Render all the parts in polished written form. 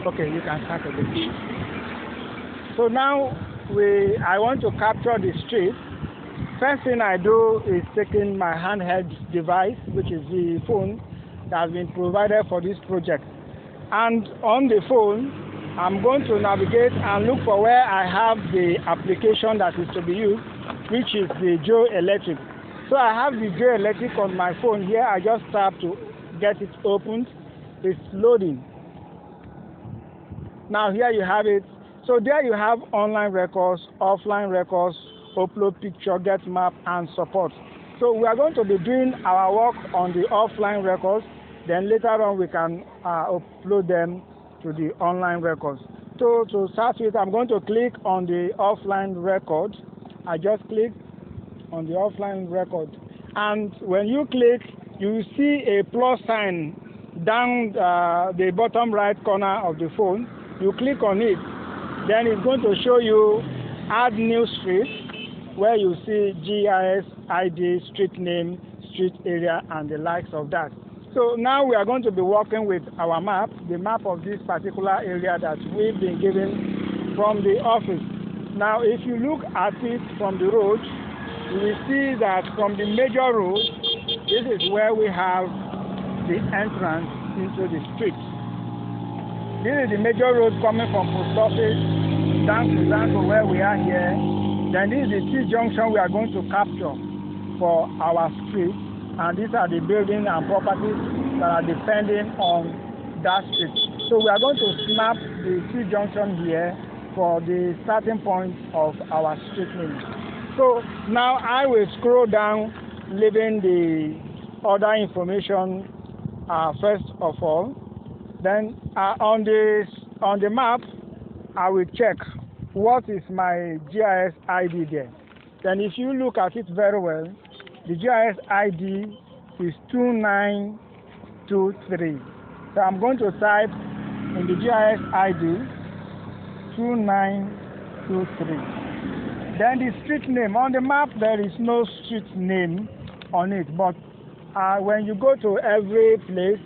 Okay, you can start again. So now I want to capture the street. First thing I do is taking my handheld device, which is the phone that has been provided for this project. And on the phone, I'm going to navigate and look for where I have the application that is to be used, which is the GeoElectric. So I have the GeoElectric on my phone here. I just tap to get it opened. It's loading. Now here you have it. So there you have online records, offline records, upload picture, get map, and support. So we are going to be doing our work on the offline records. Then later on we can upload them to the online records. So to start with, I'm going to click on the offline record. I just click on the offline record. And when you click, you see a plus sign down the bottom right corner of the phone. You click on it. Then it's going to show you add new street, where you see GIS, ID, street name, street area, and the likes of that. So now we are going to be working with our map, the map of this particular area that we've been given from the office. Now, if you look at it from the road, you will see that from the major road, this is where we have the entrance into the street. This is the major road coming from Post Office down to Zango, where we are here. Then this is the T-junction we are going to capture for our street. And these are the buildings and properties that are depending on that street. So we are going to snap the T-junction here for the starting point of our street name. So now I will scroll down, leaving the other information first of all. Then on the map, I will check what is my GIS ID there. Then if you look at it very well, the GIS ID is 2923. So I'm going to type in the GIS ID 2923. Then the street name. On the map, there is no street name on it. But when you go to every place,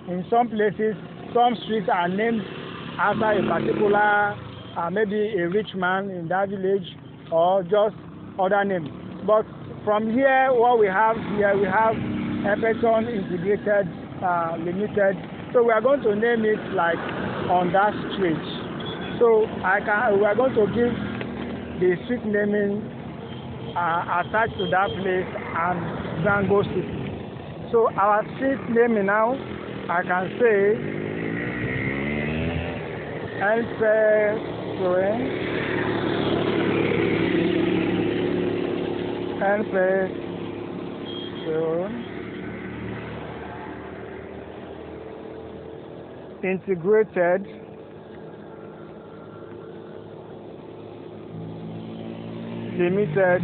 in some places, some streets are named after a particular, maybe a rich man in that village, or just other names. But from here, what we have here, we have Epperson Integrated Limited. So we are going to name it like on that street. So we are going to give the street naming attached to that place and Zango City. So our street naming now, I can say Epperson Integrated Limited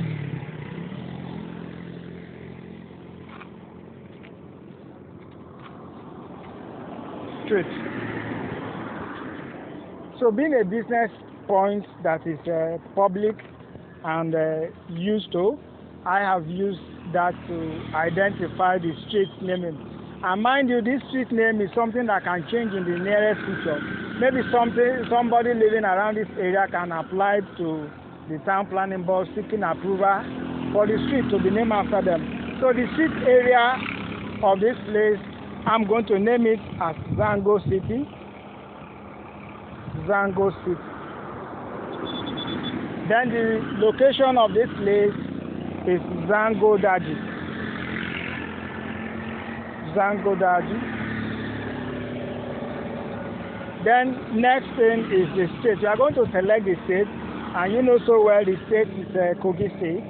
Street. So being a business point that is public and used to, I have used that to identify the street naming. And mind you, this street name is something that can change in the nearest future. Maybe somebody living around this area can apply to the town planning board seeking approval for the street to be named after them. So the street area of this place, I'm going to name it as Zango City. Zango City. Then the location of this place is Zango Daji. Zango Daji. Then next thing is the state. You are going to select the state, and you know so well the state is Kogi State.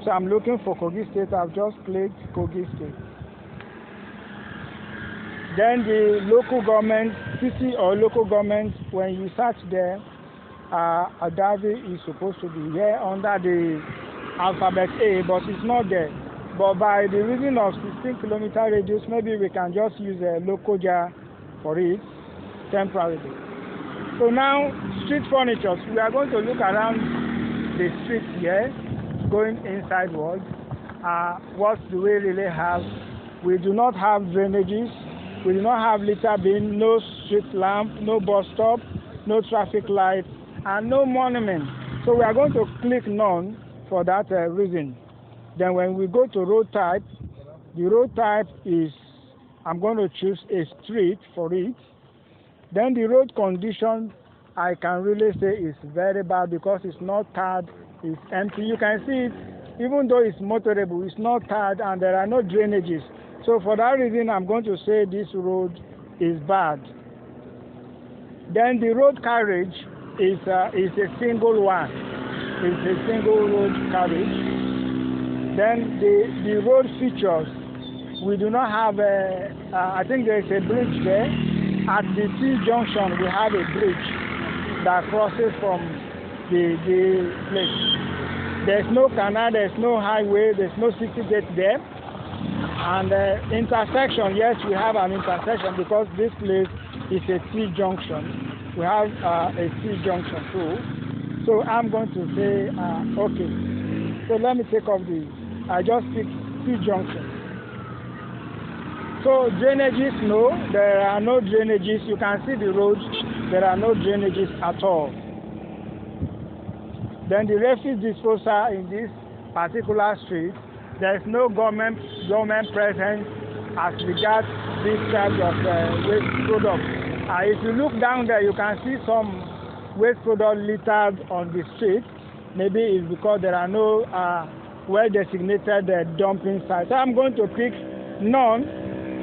So I'm looking for Kogi State. I've just clicked Kogi State. Then the local government, city or local government, when you search there, Adavi is supposed to be here under the alphabet A, but it's not there. But by the reason of 16-kilometer radius, maybe we can just use a local jar for it temporarily. So now, street furniture. We are going to look around the street here, going inside wards. What do we really have? We do not have drainages. We do not have litter bin, no street lamp, no bus stop, no traffic light, and no monument. So we are going to click none for that reason. Then when we go to road type, the road type is, I'm going to choose a street for it. Then the road condition, I can really say is very bad because it's not tarred, it's empty. You can see it, even though it's motorable, it's not tarred and there are no drainages. So for that reason, I'm going to say this road is bad. Then the road carriage is a single one. It's a single road carriage. Then the road features, we do not have I think there is a bridge there. At the T-junction, we have a bridge that crosses from the place. There's no canal, there's no highway, there's no city gate there. And intersection, yes, we have an intersection because this place is a T-junction. We have a T-junction too. So I'm going to say, okay. So let me take off I just picked T-junction. So drainages, no, there are no drainages. You can see the roads, there are no drainages at all. Then the refuse disposal in this particular street, there is no government presence as regards this type of waste product. If you look down there, you can see some waste product littered on the street. Maybe it's because there are no well-designated dumping sites. So I'm going to pick none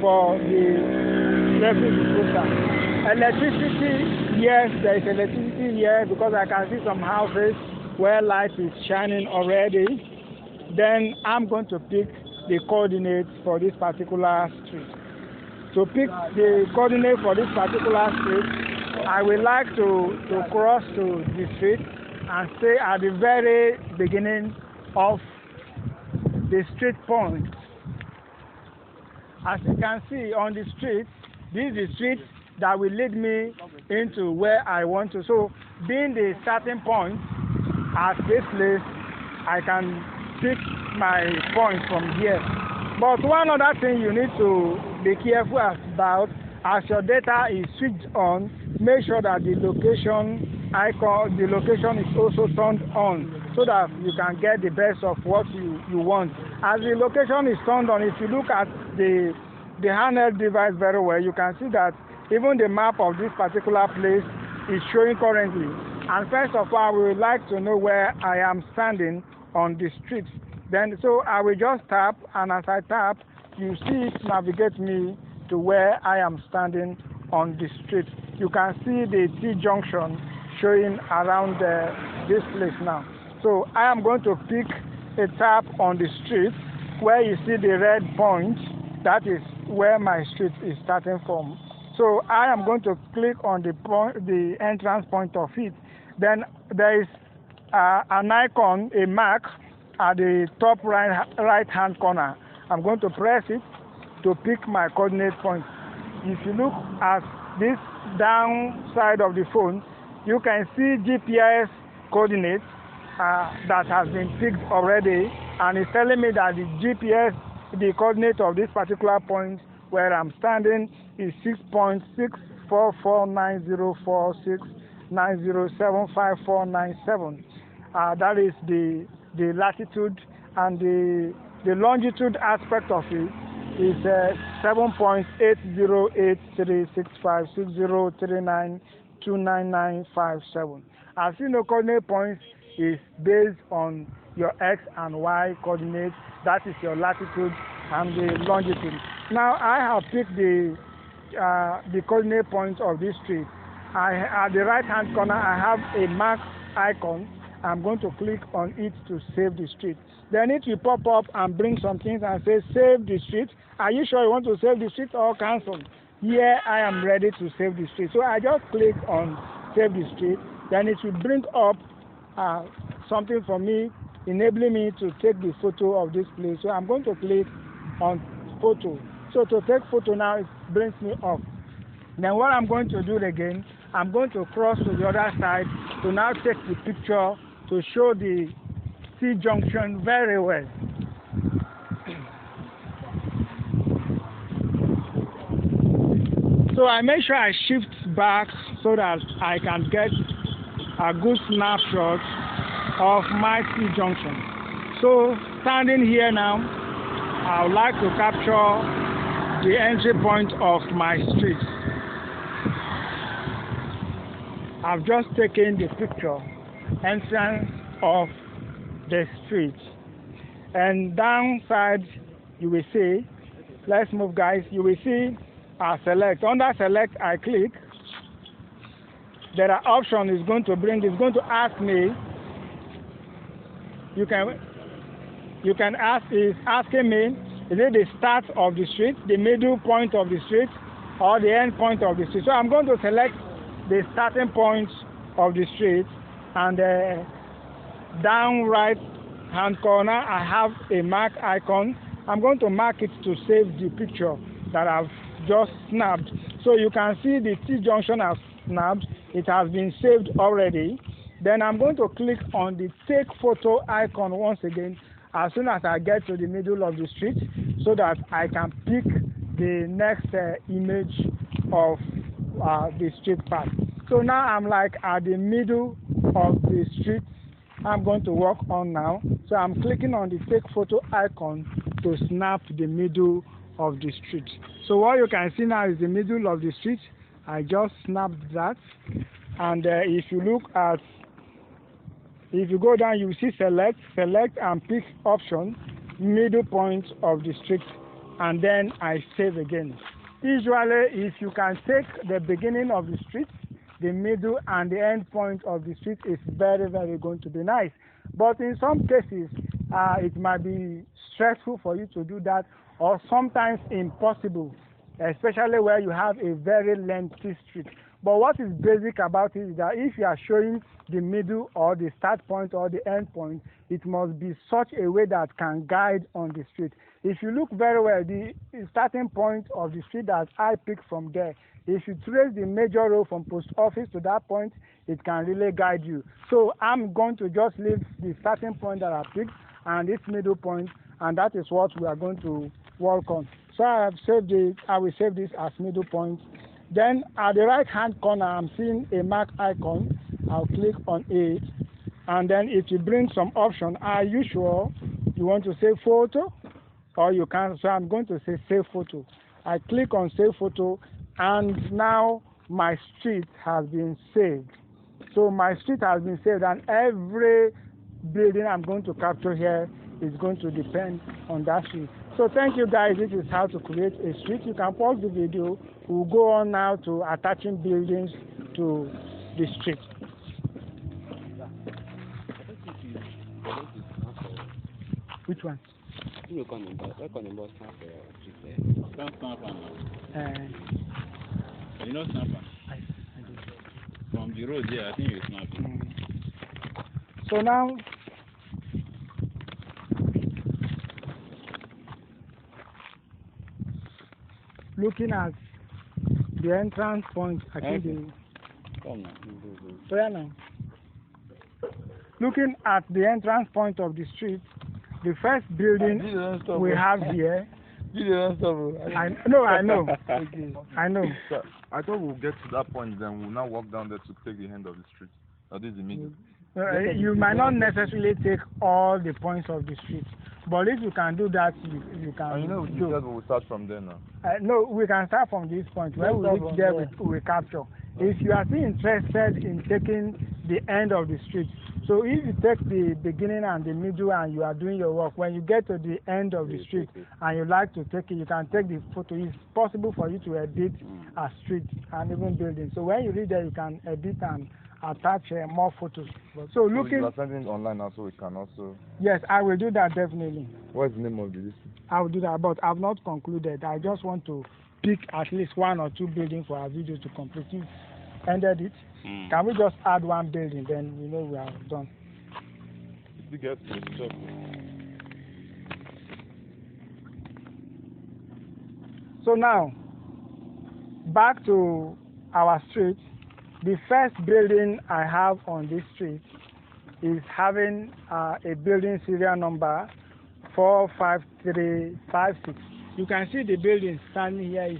for the refuse disposal. Electricity, yes, there is electricity here because I can see some houses where light is shining already. Then I'm going to pick the coordinates for this particular street. To pick the coordinate for this particular street, I would like to cross to the street and stay at the very beginning of the street point. As you can see on the street, this is the street that will lead me into where I want to. So being the starting point at this place, I can pick my point from here. But one other thing you need to be careful about, as your data is switched on, make sure that the location icon, the location is also turned on so that you can get the best of what you want. As the location is turned on, if you look at the handheld device very well, you can see that even the map of this particular place is showing currently. And first of all, we would like to know where I am standing on the street. Then, so I will just tap, and as I tap, you see it navigate me to where I am standing on the street. You can see the T-junction showing around this place now. So I am going to pick a tap on the street where you see the red point. That is where my street is starting from. So I am going to click on the entrance point of it. Then there is an icon, a mark at the top right hand corner. I'm going to press it to pick my coordinate point. If you look at this down side of the phone, you can see GPS coordinates that has been picked already, and it's telling me that the GPS, the coordinate of this particular point where I'm standing is 6.64490469075497. That is the latitude, and the longitude aspect of it is 7.8083656039299957. As you know, coordinate points is based on your X and Y coordinates. That is your latitude and the longitude. Now I have picked the coordinate point of this street. At the right hand corner I have a mark icon. I'm going to click on it to save the street. Then it will pop up and bring some things and say save the street. Are you sure you want to save the street or cancel? Here I am ready to save the street. So I just click on save the street. Then it will bring up something for me, enabling me to take the photo of this place. So I'm going to click on photo. So to take photo now, it brings me up. Then what I'm going to do again, I'm going to cross to the other side to now take the picture to show the T-junction very well. So So I make sure I shift back so that I can get a good snapshot of my T-junction. So standing here now, I would like to capture the entry point of my street. I've just taken the picture, entrance of the street. And downside, you will see, let's move guys, you will see select. Under select, I click. There are options it's going to bring. It's going to ask me. You can ask. Is asking me, is it the start of the street, the middle point of the street, or the end point of the street? So I'm going to select the starting point of the street, and down right hand corner I have a mark icon. I'm going to mark it to save the picture that I've just snapped. So you can see the T-junction has snapped. It has been saved already. Then I'm going to click on the take photo icon once again as soon as I get to the middle of the street, so that I can pick the next image of the street path. So now I'm like at the middle of the street I'm going to work on now. So I'm clicking on the take photo icon to snap the middle of the street. So what you can see now is the middle of the street. I just snapped that. And if you go down, you see select and pick option, middle point of the street, and then I save again. Usually, if you can take the beginning of the street, the middle and the end point of the street, is very, very going to be nice. But in some cases, it might be stressful for you to do that, or sometimes impossible, especially where you have a very lengthy street. But what is basic about it is that if you are showing the middle or the start point or the end point, it must be such a way that can guide on the street. If you look very well, the starting point of the street that I picked from there, if you trace the major road from post office to that point, it can really guide you. So I'm going to just leave the starting point that I picked and its middle point, and that is what we are going to work on. So I have saved it. I will save this as middle point. Then at the right hand corner, I'm seeing a mark icon. I'll click on it, and then it will bring some option. Are you sure you want to save photo, or you can? So I'm going to say save photo. I click on save photo, and now my street has been saved. So my street has been saved, and every building I'm going to capture here is going to depend on that street. So thank you guys. This is how to create a street. You can pause the video. We'll go on now to attaching buildings to the street. Which one? You know snapper? I do. From the road, yeah, I think you snap it. So now, looking at the entrance point, I think looking at the entrance point of the street, the first building we have here. I know. Okay. I know. So, I thought we'll get to that point, then we'll now walk down there to take the end of the street. This is the middle. You might not necessarily take all the points of the street, but if you can do that, you can. And you said we'll start from there now. No, we can start from this point. When we reach there, we capture. If you are still interested in taking the end of the street, so if you take the beginning and the middle and you are doing your work, when you get to the end of the street and you like to take it, you can take the photo. It's possible for you to edit a street and even building. So when you reach there, you can edit and attach more photos. So looking. You are sending online now, so we can also. Yes, I will do that definitely. What's the name of this? I will do that, but I've not concluded. I just want to pick at least one or two buildings for our video to complete. You've ended it. Can we just add one building, then we know we are done? So now, back to our street. The first building I have on this street is having a building serial number 45356. You can see the building standing here is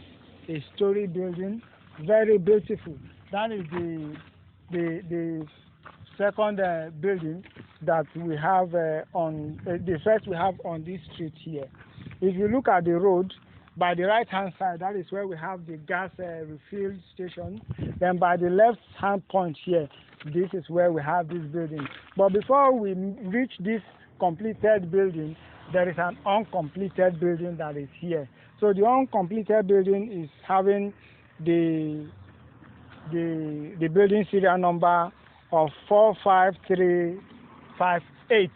a story building, very beautiful. That is the second building that we have on the first we have on this street here. If you look at the road, by the right hand side, that is where we have the gas refill station. Then by the left hand point here, this is where we have this building. But before we reach this completed building, there is an uncompleted building that is here. So the uncompleted building is having the building serial number of 45358.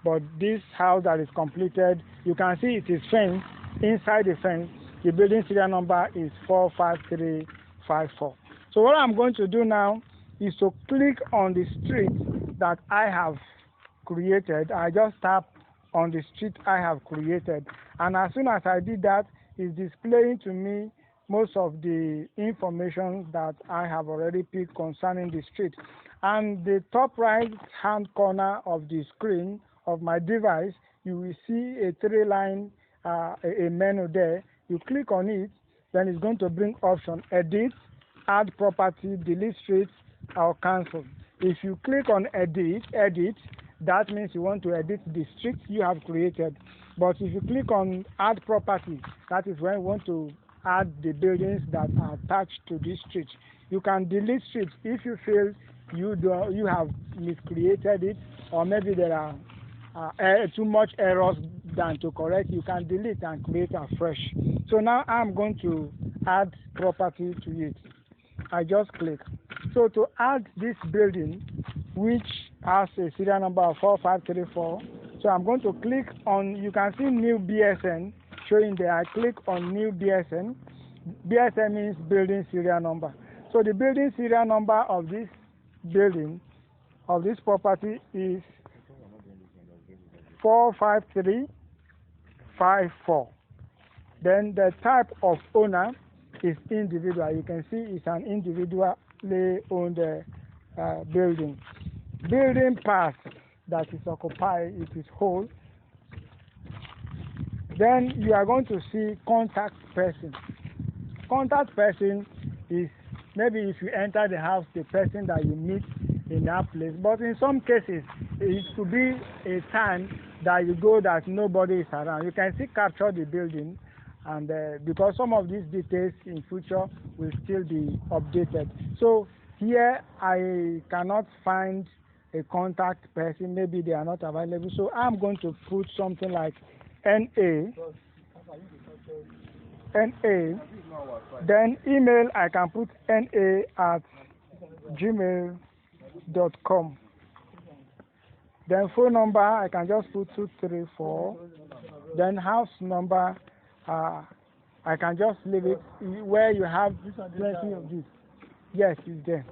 But this house that is completed, you can see it is fenced. Inside the fence, the building serial number is 45354. So what I'm going to do now is to click on the street that I have created. I just tap on the street I have created, and as soon as I did that, it's displaying to me most of the information that I have already picked concerning the street. And the top right hand corner of the screen of my device, you will see a three-line a menu there. You click on it, then it's going to bring option edit, add property, delete streets, or cancel. If you click on edit, that means you want to edit the streets you have created. But if you click on add property, that is when you want to add the buildings that are attached to this street. You can delete streets if you feel you have miscreated it, or maybe there are too much errors than to correct. You can delete and create afresh. So now I'm going to add property to it. I just click. So to add this building, which has a serial number of 4534, so I'm going to click on, you can see new BSN showing there. I click on new BSN. BSN means building serial number. So the building serial number of this building, of this property, is 45354. Then the type of owner is individual. You can see it's an individually owned building. Building part that is occupied, it is whole. Then you are going to see contact person. Contact person is maybe if you enter the house, the person that you meet in that place. But in some cases, it could be a time that you go that nobody is around. You can still capture the building, and because some of these details in future will still be updated. So here I cannot find a contact person. Maybe they are not available. So I'm going to put something like NA. Then email, I can put na@gmail.com. Then phone number, I can just put 234. Then house number, I can just leave it where you have plenty of this. Yes, it's there.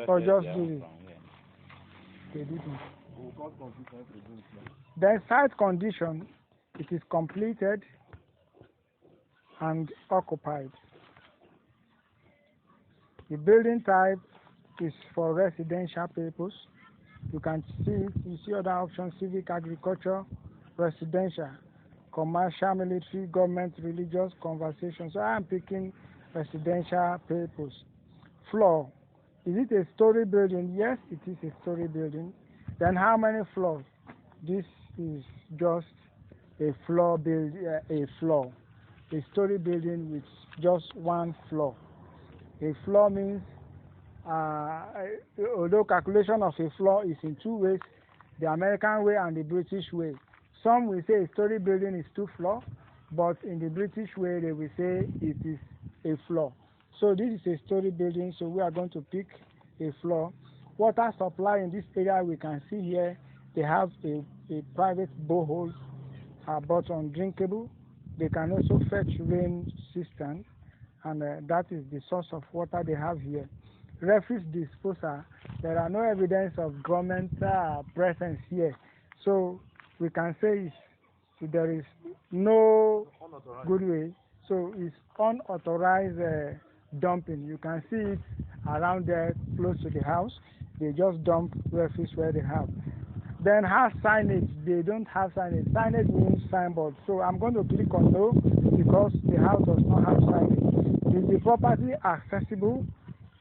Or just do it. They did it. Then site condition, it is completed and occupied. The building type is for residential purpose. You can see other options: civic, agriculture, residential, commercial, military, government, religious, conversation. So I am picking residential purpose. Floor, is it a story building? Yes, it is a story building. Then how many floors? This is just a floor a story building with just one floor. A floor means, although calculation of a floor is in two ways, the American way and the British way. Some will say a story building is 2 floors, but in the British way they will say it is a floor. So this is a story building, so we are going to pick a floor. Water supply in this area, we can see here, they have a private borehole, but undrinkable. They can also fetch rain cistern, and that is the source of water they have here. Refuse disposal, there are no evidence of government presence here. So we can say there is no good way. So it's unauthorized dumping. You can see it around there close to the house. They just dump refuse where they have. then has signage. They don't have signage. Signage means signboard. So I'm going to click on no because the house does not have signage. Is the property accessible?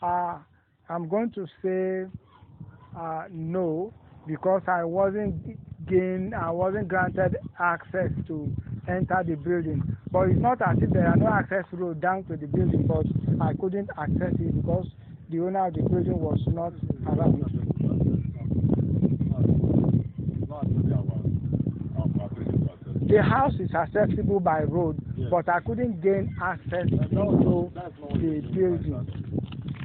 I'm going to say no, because I wasn't granted access to enter the building. But it's not as if there are no access road down to the building, but I couldn't access it because the owner of the building was not around. The house is accessible by road, but I couldn't gain access into the building.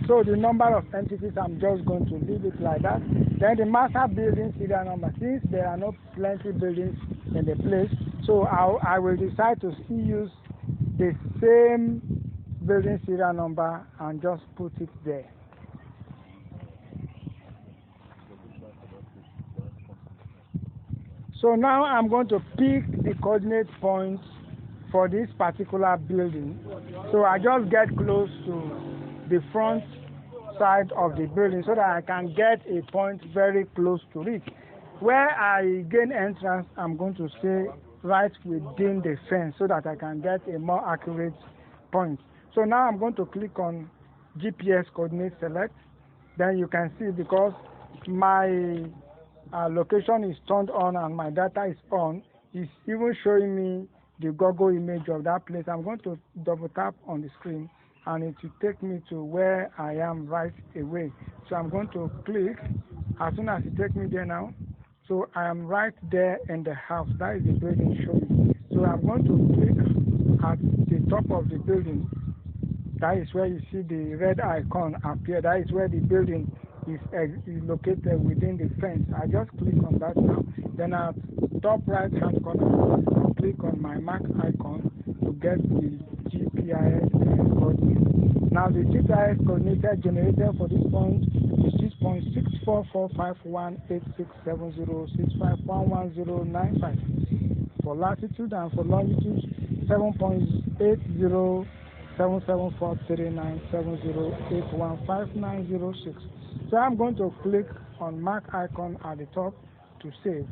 So the number of entities, I'm just going to leave it like that. Then the master building serial number, since there are not plenty buildings in the place, so I will decide to still use the same building serial number and just put it there. So now I'm going to pick the coordinate points for this particular building. So I just get close to the front side of the building so that I can get a point very close to it. Where I gain entrance, I'm going to stay right within the fence so that I can get a more accurate point. So now I'm going to click on GPS coordinate select. Then you can see, because my location is turned on and my data is on, it's even showing me the Google image of that place. I'm going to double tap on the screen and it will take me to where I am right away. So I'm going to click as soon as it takes me there now. So I am right there in the house. That is the building showing. So I'm going to click at the top of the building. That is where you see the red icon appear. That is where the building is located within the fence. I just click on that now. Then at top right hand corner, I click on my map icon to get the GIS coordinate. Now the GIS coordinate generated for this point is 6.6445186706511095. For latitude and for longitude 7.8077439708159006. So I'm going to click on mark icon at the top to save.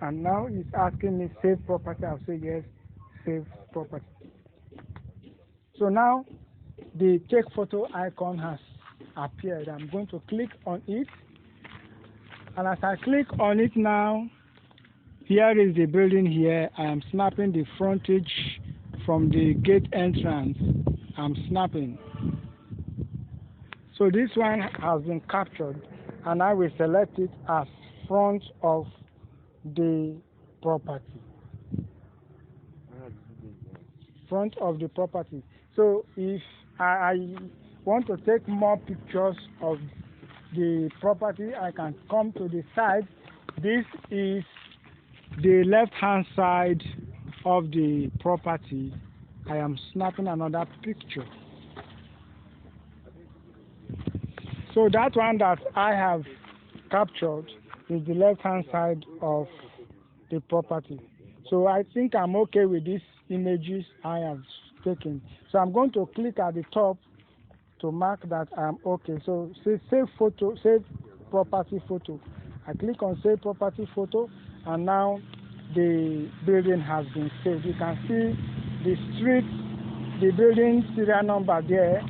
And now it's asking me save property. I'll say yes, save property. So now the take photo icon has appeared. I'm going to click on it. And as I click on it now, here is the building here. I am snapping the frontage from the gate entrance. I'm snapping. So this one has been captured, and I will select it as front of the property. Front of the property. So if I want to take more pictures of the property, I can come to the side. This is the left-hand side of the property. I am snapping another picture. So that one that I have captured is the left-hand side of the property. So I think I'm okay with these images I have taken. So I'm going to click at the top to mark that I'm okay. So say save photo, save property photo. I click on save property photo, and now the building has been saved. You can see the street, the building serial number there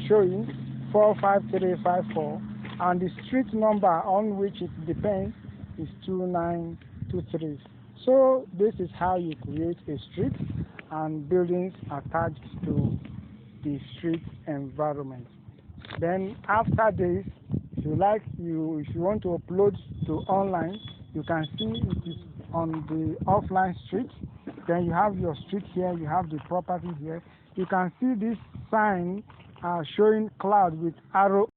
showing 45354, and the street number on which it depends is 2923. So this is how you create a street and buildings attached to the street environment. Then after this, if you want to upload to online, you can see it is on the offline street. Then you have your street here, you have the property here. You can see this sign showing cloud with arrow